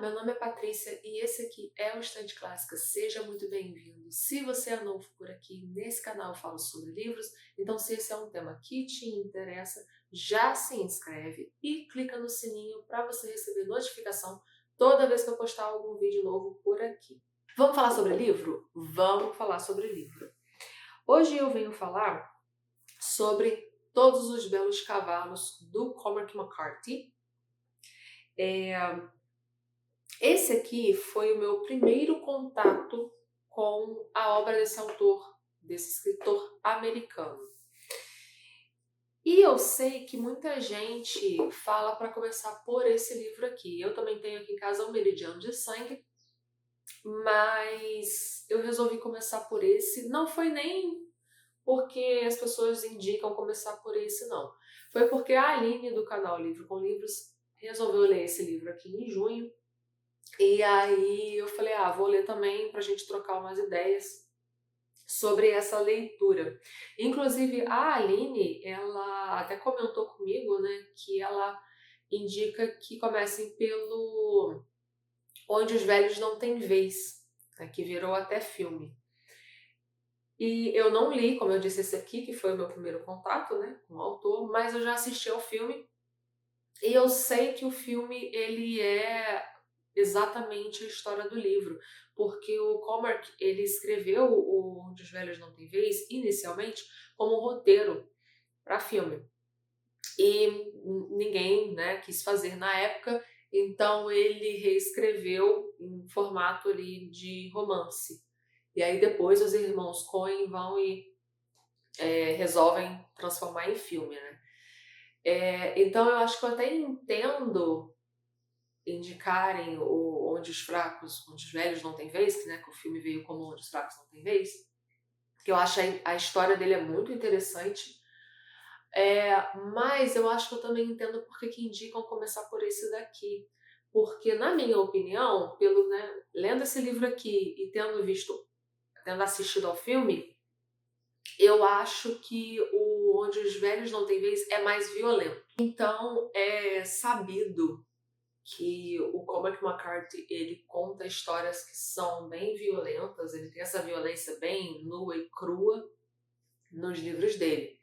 meu nome é Patrícia e esse aqui é o Estante Clássica. Seja muito bem-vindo. Se você é novo por aqui, nesse canal eu falo sobre livros, então se esse é um tema que te interessa, já se inscreve e clica no sininho para você receber notificação toda vez que eu postar algum vídeo novo por aqui. Vamos falar sobre livro? Vamos falar sobre livro. Hoje eu venho falar sobre Todos os Belos Cavalos, do Cormac McCarthy. Esse aqui foi o meu primeiro contato com a obra desse autor, desse escritor americano. E eu sei que muita gente fala para começar por esse livro aqui. Eu também tenho aqui em casa O Meridiano de Sangue, mas eu resolvi começar por esse. Não foi nem porque as pessoas indicam começar por esse, não. Foi porque a Aline, do canal Livro com Livros, resolveu ler esse livro aqui em junho. E aí eu falei, vou ler também pra gente trocar umas ideias sobre essa leitura. Inclusive a Aline, ela até comentou comigo, né, que ela indica que comecem pelo Onde os Velhos Não Têm Vez, né, que virou até filme. E eu não li, como eu disse, esse aqui, que foi o meu primeiro contato, né, com o autor, mas eu já assisti ao filme e eu sei que o filme, ele é exatamente a história do livro, porque o Cormac, ele escreveu o Onde os Velhos Não Têm Vez, inicialmente, como roteiro para filme. E ninguém, né, quis fazer na época, então ele reescreveu em formato ali de romance. E aí depois os irmãos Coen vão e resolvem transformar em filme, né? Então eu acho que eu até entendo indicarem Onde os Velhos Não Têm Vez, né, que o filme veio como Onde os Fracos Não Têm Vez, que eu acho a história dele é muito interessante, mas eu acho que eu também entendo porque que indicam começar por esse daqui, porque na minha opinião, lendo esse livro aqui e tendo assistido ao filme, eu acho que o Onde os Velhos Não Têm Vez é mais violento. Então é sabido que o Cormac McCarthy, ele conta histórias que são bem violentas, ele tem essa violência bem nua e crua nos livros dele.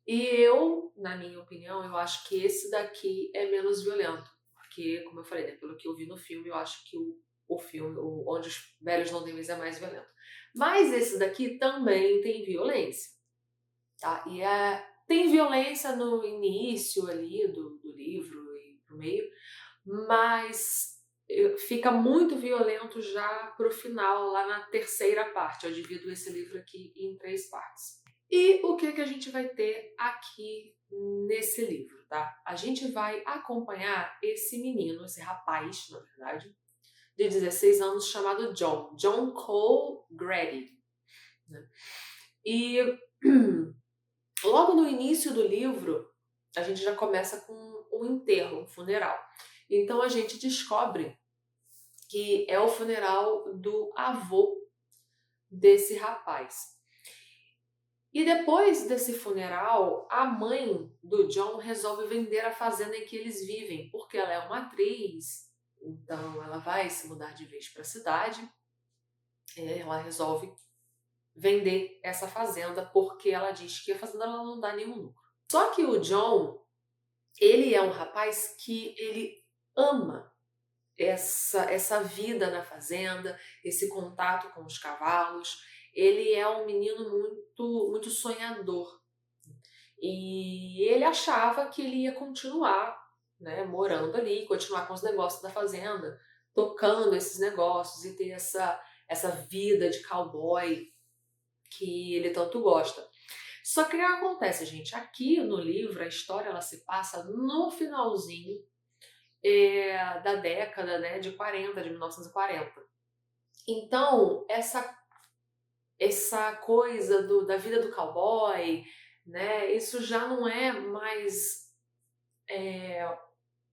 E eu, na minha opinião, eu acho que esse daqui é menos violento, porque, como eu falei, né, pelo que eu vi no filme, eu acho que o filme, Onde os Velhos Não Têm Vez, é mais violento. Mas esse daqui também tem violência, tá? Tem violência no início ali do livro e no meio, mas fica muito violento já pro final, lá na terceira parte. Eu divido esse livro aqui em 3 partes. E o que a gente vai ter aqui nesse livro, tá? A gente vai acompanhar esse menino, esse rapaz, na verdade, de 16 anos, chamado John Cole Grady, né? E logo no início do livro, a gente já começa com um enterro, um funeral. Então a gente descobre que é o funeral do avô desse rapaz. E depois desse funeral, a mãe do John resolve vender a fazenda em que eles vivem, porque ela é uma atriz, então ela vai se mudar de vez para a cidade. Ela resolve vender essa fazenda porque ela diz que a fazenda ela não dá nenhum lucro. Só que o John, ele é um rapaz que ele ama essa vida na fazenda, esse contato com os cavalos. Ele é um menino muito sonhador. E ele achava que ele ia continuar, né, morando ali, continuar com os negócios da fazenda, tocando esses negócios e ter essa vida de cowboy que ele tanto gosta. Só que o que acontece, gente? Aqui no livro, a história ela se passa no finalzinho da década, né, de 40, de 1940. Então, essa coisa da vida do cowboy, né, isso já não é mais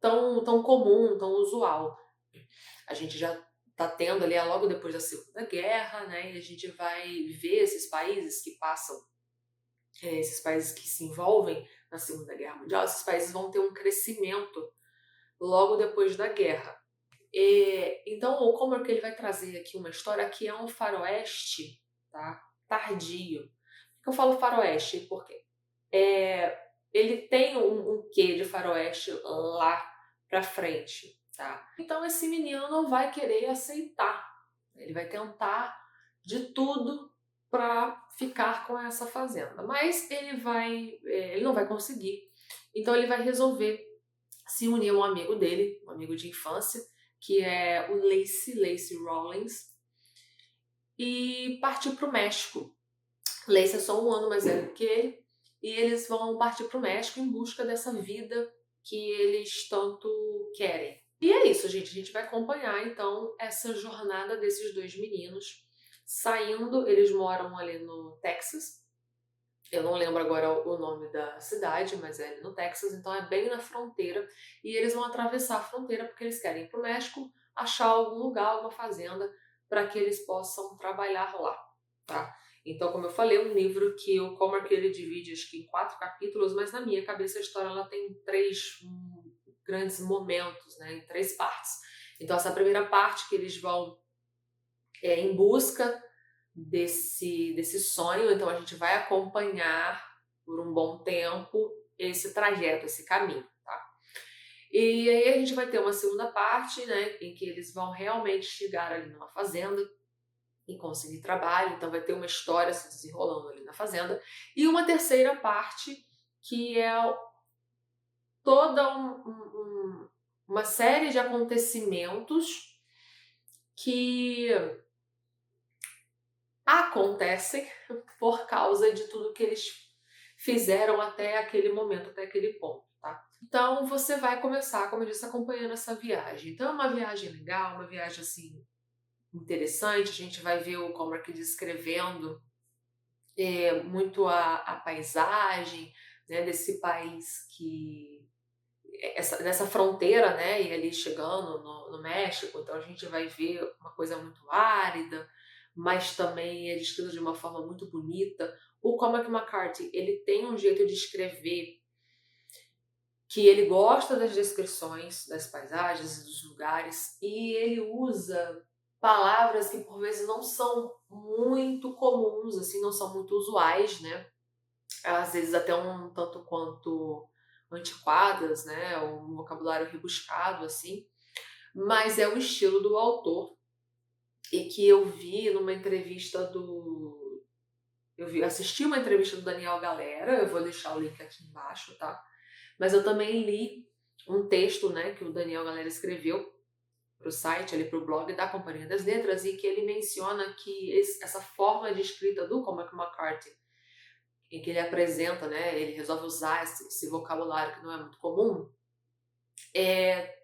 tão comum, tão usual. A gente já está tendo ali, logo depois da Segunda Guerra, né, e a gente vai ver esses países que passam, esses países que se envolvem na Segunda Guerra Mundial, esses países vão ter um crescimento logo depois da guerra. Então o Cormac ele vai trazer aqui uma história que é um faroeste, tá? Tardio. Por que eu falo faroeste? Porque ele tem um quê de faroeste lá pra frente, tá? Então esse menino não vai querer aceitar. Ele vai tentar de tudo para ficar com essa fazenda, mas ele não vai conseguir. Então ele vai resolver se unir a um amigo dele, um amigo de infância, que é o Lacey Rawlins, e partir para o México. Lacey é só um ano mais velho que ele, e eles vão partir para o México em busca dessa vida que eles tanto querem. E é isso, gente. A gente vai acompanhar, então, essa jornada desses dois meninos saindo. Eles moram ali no Texas. Eu não lembro agora o nome da cidade, mas é ali no Texas, então é bem na fronteira. E eles vão atravessar a fronteira porque eles querem ir para o México, achar algum lugar, alguma fazenda, para que eles possam trabalhar lá, tá? Então, como eu falei, é um livro que o Cormac ele divide acho que em 4 capítulos, mas na minha cabeça a história ela tem 3 grandes momentos, né, em 3 partes. Então, essa primeira parte que eles vão em busca desse sonho, então a gente vai acompanhar por um bom tempo esse trajeto, esse caminho, tá? E aí a gente vai ter uma segunda parte, né, em que eles vão realmente chegar ali numa fazenda e conseguir trabalho, então vai ter uma história se desenrolando ali na fazenda, e uma terceira parte que é toda uma série de acontecimentos que acontecem por causa de tudo que eles fizeram até aquele momento, até aquele ponto, tá? Então você vai começar, como eu disse, acompanhando essa viagem. Então é uma viagem legal, uma viagem assim interessante. A gente vai ver o Cormac descrevendo muito a paisagem, né, desse país dessa fronteira, né, e ali chegando no México. Então a gente vai ver uma coisa muito árida, mas também é descrito de uma forma muito bonita. O Cormac McCarthy, ele tem um jeito de escrever que ele gosta das descrições das paisagens e dos lugares, e ele usa palavras que por vezes não são muito comuns, assim, não são muito usuais, né? Às vezes até um tanto quanto antiquadas, né? Um vocabulário rebuscado, assim. Mas é o estilo do autor, e que eu vi numa entrevista assisti uma entrevista do Daniel Galera, eu vou deixar o link aqui embaixo, tá? Mas eu também li um texto, né, que o Daniel Galera escreveu para o site, ali para o blog da Companhia das Letras, e que ele menciona que essa forma de escrita do Cormac McCarthy, em que ele apresenta, né, ele resolve usar esse vocabulário que não é muito comum,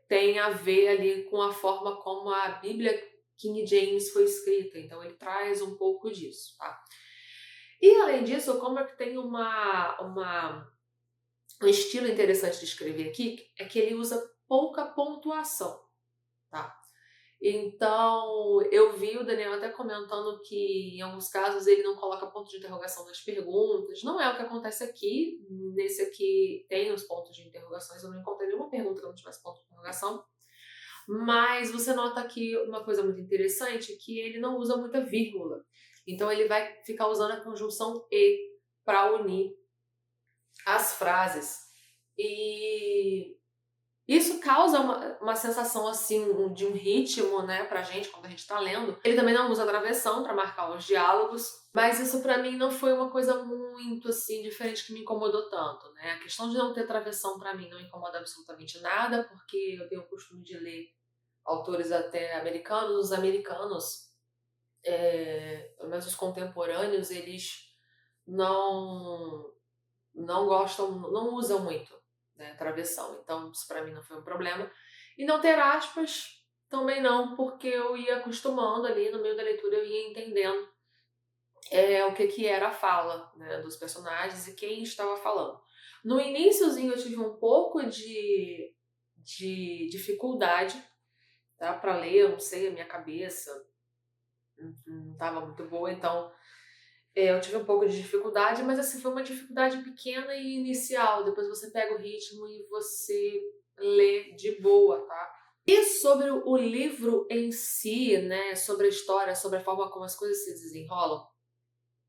tem a ver ali com a forma como a Bíblia King James foi escrita, então ele traz um pouco disso, tá? E além disso, o Cormac tem um estilo interessante de escrever aqui, é que ele usa pouca pontuação, tá? Então, eu vi o Daniel até comentando que em alguns casos ele não coloca ponto de interrogação nas perguntas. Não é o que acontece aqui. Nesse aqui tem os pontos de interrogações, eu não encontrei nenhuma pergunta que não tivesse ponto de interrogação. Mas você nota aqui uma coisa muito interessante, que ele não usa muita vírgula. Então ele vai ficar usando a conjunção e para unir as frases. E isso causa uma sensação assim de um ritmo, né, pra gente quando a gente tá lendo. Ele também não usa travessão para marcar os diálogos, mas isso pra mim não foi uma coisa muito assim diferente que me incomodou tanto, né? A questão de não ter travessão pra mim não incomoda absolutamente nada, porque eu tenho o costume de ler autores até americanos. Os americanos, pelo menos os contemporâneos, eles não gostam, não usam muito, né, travessão. Então isso para mim não foi um problema. E não ter aspas também não, porque eu ia acostumando ali no meio da leitura, eu ia entendendo o que era a fala, né, dos personagens e quem estava falando. No iniciozinho eu tive um pouco de dificuldade, tá, para ler, eu não sei, a minha cabeça não estava muito boa, então eu tive um pouco de dificuldade, mas assim, foi uma dificuldade pequena e inicial. Depois você pega o ritmo e você lê de boa, tá? E sobre o livro em si, né, sobre a história, sobre a forma como as coisas se desenrolam,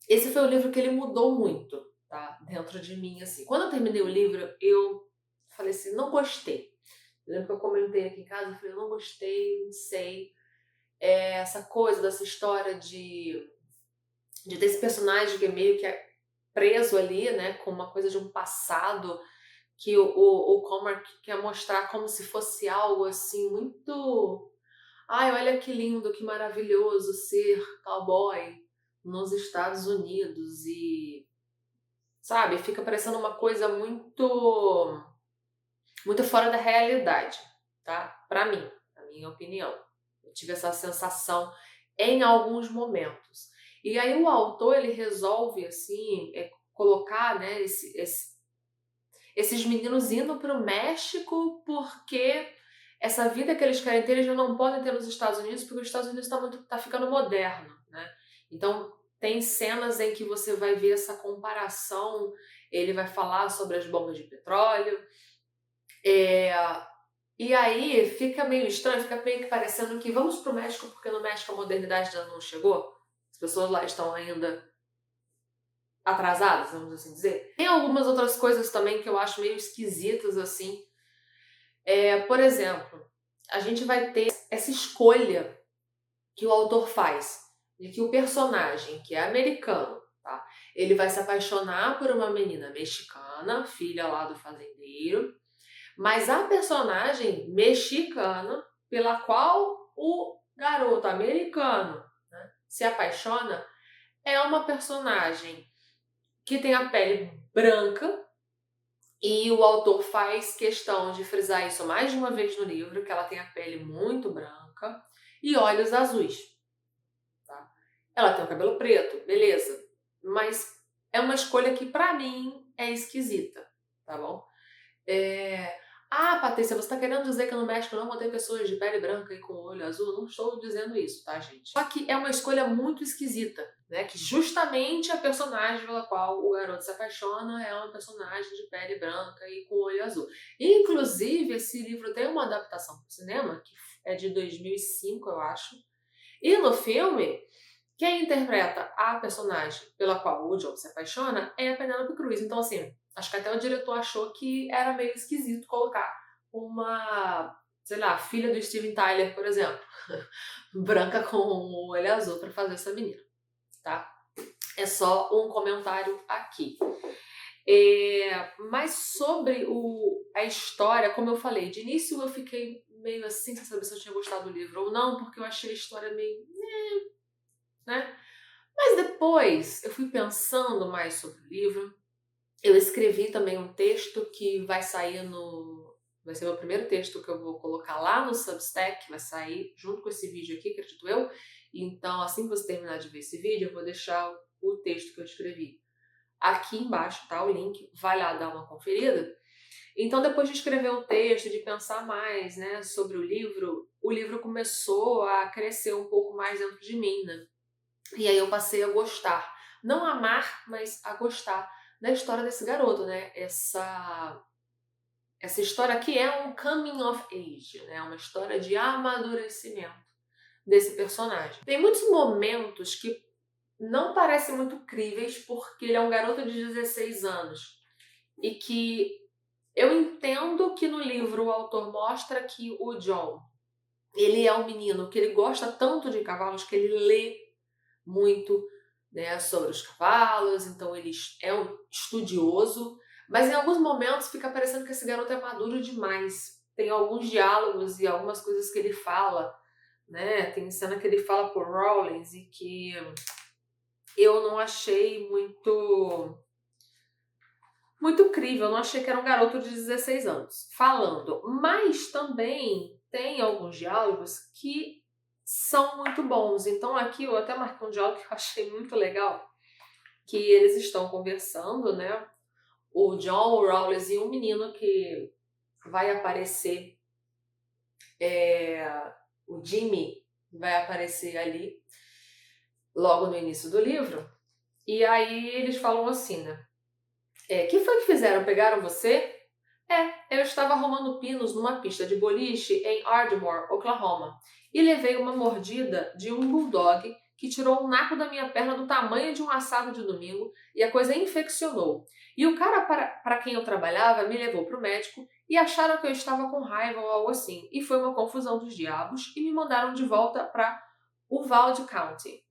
esse foi o livro que ele mudou muito, tá? Dentro de mim, assim. Quando eu terminei o livro, eu falei assim, não gostei. Eu lembro que eu comentei aqui em casa, eu falei, eu não gostei, não sei. Essa coisa dessa história de ter esse personagem que é meio que preso ali, né, com uma coisa de um passado que o Cormac quer mostrar como se fosse algo assim muito... Ai, olha que lindo, que maravilhoso ser cowboy nos Estados Unidos e, sabe, fica parecendo uma coisa muito fora da realidade, tá? Pra mim, na minha opinião. Eu tive essa sensação em alguns momentos. E aí o autor, ele resolve, assim, colocar, né, esses meninos indo para o México porque essa vida que eles querem ter, eles já não podem ter nos Estados Unidos porque os Estados Unidos tá ficando moderno, né? Então tem cenas em que você vai ver essa comparação, ele vai falar sobre as bombas de petróleo, e aí fica meio estranho, fica meio que parecendo que vamos pro México porque no México a modernidade ainda não chegou, as pessoas lá estão ainda atrasadas, vamos assim dizer. Tem algumas outras coisas também que eu acho meio esquisitas, assim. Por exemplo, a gente vai ter essa escolha que o autor faz, de que o personagem, que é americano, tá? Ele vai se apaixonar por uma menina mexicana, filha lá do fazendeiro, mas a personagem mexicana, pela qual o garoto americano, né, se apaixona, é uma personagem que tem a pele branca, e o autor faz questão de frisar isso mais de uma vez no livro, que ela tem a pele muito branca e olhos azuis. Tá? Ela tem o cabelo preto, beleza, mas é uma escolha que pra mim é esquisita, tá bom? Patrícia, você tá querendo dizer que no México não vão ter pessoas de pele branca e com olho azul? Não estou dizendo isso, tá, gente? Só que é uma escolha muito esquisita, né? Que justamente a personagem pela qual o garoto se apaixona é uma personagem de pele branca e com olho azul. Inclusive, esse livro tem uma adaptação para o cinema, que é de 2005, eu acho. E no filme, quem interpreta a personagem pela qual o John se apaixona é a Penélope Cruz. Então, assim, acho que até o diretor achou que era meio esquisito colocar uma, sei lá, filha do Steven Tyler, por exemplo, branca com o olho azul para fazer essa menina, tá? É só um comentário aqui. Mas sobre a história, como eu falei, de início eu fiquei meio assim, sem saber se eu tinha gostado do livro ou não, porque eu achei a história meio... né? Mas depois eu fui pensando mais sobre o livro. Eu escrevi também um texto que vai sair vai ser o meu primeiro texto que eu vou colocar lá no Substack, vai sair junto com esse vídeo aqui, acredito eu. Então, assim que você terminar de ver esse vídeo, eu vou deixar o texto que eu escrevi aqui embaixo, tá? O link, vai lá dar uma conferida. Então, depois de escrever o texto, de pensar mais, né, sobre o livro começou a crescer um pouco mais dentro de mim, né? E aí eu passei a gostar, não amar, mas a gostar da história desse garoto, né? Essa história aqui é um coming of age, né? Uma história de amadurecimento desse personagem. Tem muitos momentos que não parecem muito críveis porque ele é um garoto de 16 anos e que eu entendo que no livro o autor mostra que o John, ele é um menino que ele gosta tanto de cavalos que ele lê muito, né, sobre os cavalos, então ele é um estudioso, mas em alguns momentos fica parecendo que esse garoto é maduro demais. Tem alguns diálogos e algumas coisas que ele fala, né? Tem cena que ele fala por Rawlins e que eu não achei muito crível, eu não achei que era um garoto de 16 anos falando, mas também tem alguns diálogos que são muito bons. Então aqui eu até marquei um diálogo que eu achei muito legal, que eles estão conversando, né? O John, o Rawlins e um menino que vai aparecer, o Jimmy vai aparecer ali logo no início do livro. E aí eles falam assim, né? Que foi que fizeram? Pegaram você? Eu estava arrumando pinos numa pista de boliche em Ardmore, Oklahoma, e levei uma mordida de um bulldog que tirou um naco da minha perna do tamanho de um assado de domingo e a coisa infeccionou. E o cara para quem eu trabalhava me levou para o médico e acharam que eu estava com raiva ou algo assim. E foi uma confusão dos diabos e me mandaram de volta para Uvalde County.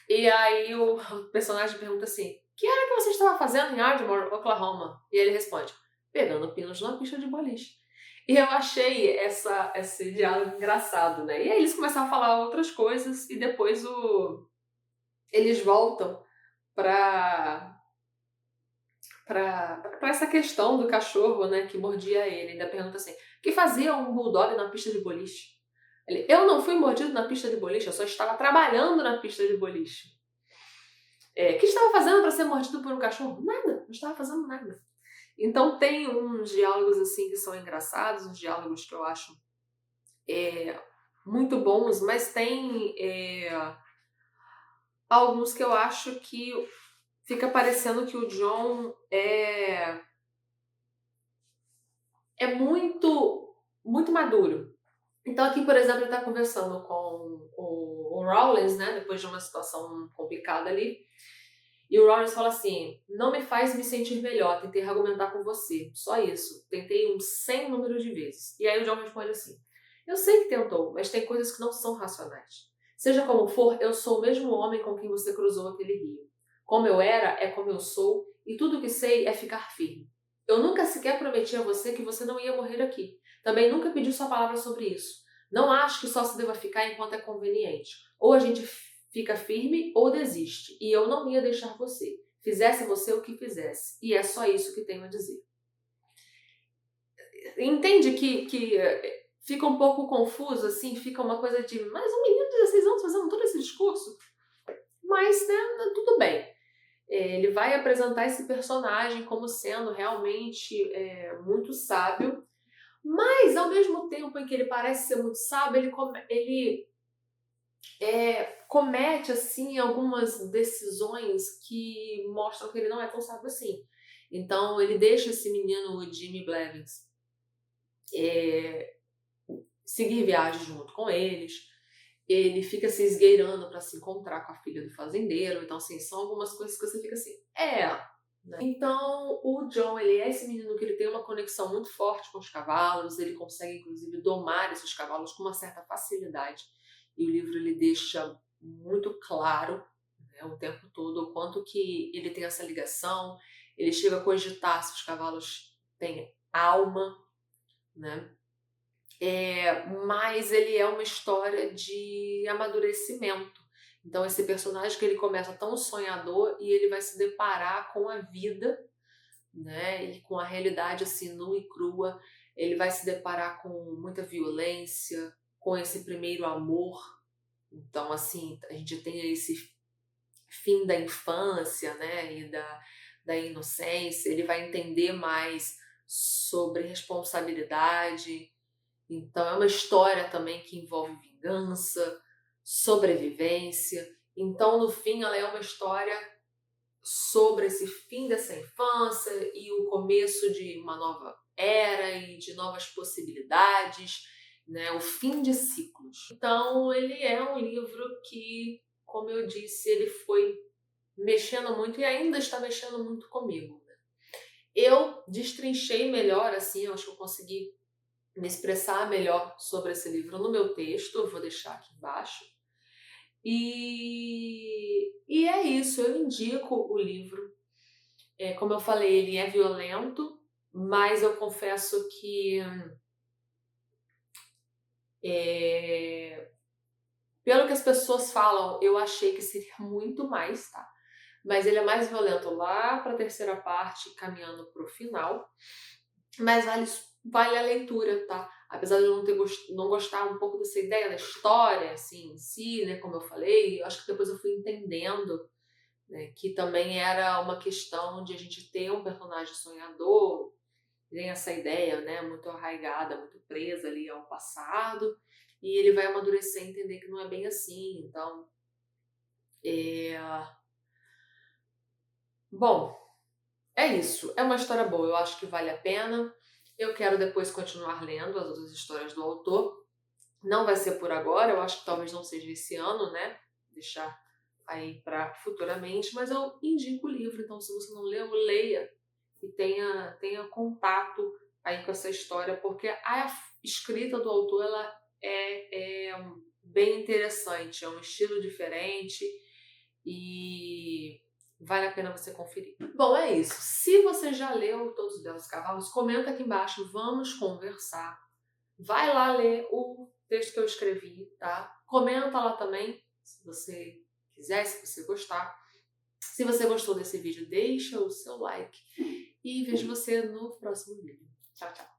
E aí o personagem pergunta assim: que era que você estava fazendo em Ardmore, Oklahoma? E ele responde: pegando pinos numa pista de boliche. E eu achei esse diálogo engraçado, né? E aí eles começam a falar outras coisas e depois eles voltam para para essa questão do cachorro, né, que mordia ele. Ainda pergunta assim: o que fazia um bulldog na pista de boliche? Ele: eu não fui mordido na pista de boliche, eu só estava trabalhando na pista de boliche. O que estava fazendo para ser mordido por um cachorro? Nada, não estava fazendo nada. Então tem uns diálogos assim que são engraçados, uns diálogos que eu acho muito bons, mas tem alguns que eu acho que fica parecendo que o John é muito maduro. Então aqui, por exemplo, ele está conversando com o Rawlins, né, depois de uma situação complicada ali, e o Rawlins fala assim: não me faz me sentir melhor, tentei argumentar com você, só isso, tentei sem número de vezes. E aí o John responde assim: eu sei que tentou, mas tem coisas que não são racionais. Seja como for, eu sou o mesmo homem com quem você cruzou aquele rio. Como eu era, é como eu sou, e tudo o que sei é ficar firme. Eu nunca sequer prometi a você que você não ia morrer aqui. Também nunca pedi sua palavra sobre isso. Não acho que só se deva ficar enquanto é conveniente. Ou a gente fica firme ou desiste. E eu não ia deixar você. Fizesse você o que fizesse. E é só isso que tenho a dizer. Entende que fica um pouco confuso, assim? Fica uma coisa de mais um menino de 16 anos fazendo todo esse discurso? Mas, né, tudo bem. Ele vai apresentar esse personagem como sendo realmente muito sábio, mas ao mesmo tempo em que ele parece ser muito sábio, ele comete assim algumas decisões que mostram que ele não é tão sábio assim. Então ele deixa esse menino, o Jimmy Blevins, seguir viagem junto com eles. Ele fica se esgueirando para se encontrar com a filha do fazendeiro. Então, assim, são algumas coisas que você fica assim, né? Então, o John, ele é esse menino que ele tem uma conexão muito forte com os cavalos, ele consegue, inclusive, domar esses cavalos com uma certa facilidade. E o livro, ele deixa muito claro, né, o tempo todo, o quanto que ele tem essa ligação. Ele chega a cogitar se os cavalos têm alma, né? Mas ele é uma história de amadurecimento. Então esse personagem que ele começa tão sonhador e ele vai se deparar com a vida, né, e com a realidade assim nua e crua. Ele vai se deparar com muita violência, com esse primeiro amor. Então assim, a gente tem esse fim da infância, né, e da inocência. Ele vai entender mais sobre responsabilidade. Então é uma história também que envolve vingança, sobrevivência. Então, no fim, ela é uma história sobre esse fim dessa infância e o começo de uma nova era e de novas possibilidades, né? O fim de ciclos. Então, ele é um livro que, como eu disse, ele foi mexendo muito e ainda está mexendo muito comigo. Né? Eu destrinchei melhor, assim, eu acho que eu consegui me expressar melhor sobre esse livro no meu texto, eu vou deixar aqui embaixo. E é isso, eu indico o livro. Como eu falei, ele é violento, mas eu confesso que pelo que as pessoas falam, eu achei que seria muito mais, tá? Mas ele é mais violento lá para a terceira parte, caminhando para o final. Mas vale a leitura, tá? Apesar de eu não gostar um pouco dessa ideia da história, assim, em si, né? Como eu falei, eu acho que depois eu fui entendendo, né, que também era uma questão de a gente ter um personagem sonhador, tem essa ideia, né, muito arraigada, muito presa ali ao passado, e ele vai amadurecer e entender que não é bem assim. Então, bom, é isso. É uma história boa, eu acho que vale a pena. Eu quero depois continuar lendo as outras histórias do autor. Não vai ser por agora, eu acho que talvez não seja esse ano, né? Deixar aí para futuramente, mas eu indico o livro, então se você não leu, leia e tenha contato aí com essa história, porque a escrita do autor ela é bem interessante, é um estilo diferente e vale a pena você conferir. Bom, é isso. Se você já leu Todos os Belos Cavalos, comenta aqui embaixo, vamos conversar. Vai lá ler o texto que eu escrevi, tá? Comenta lá também, se você quiser, se você gostar. Se você gostou desse vídeo, deixa o seu like e vejo você no próximo vídeo. Tchau, tchau!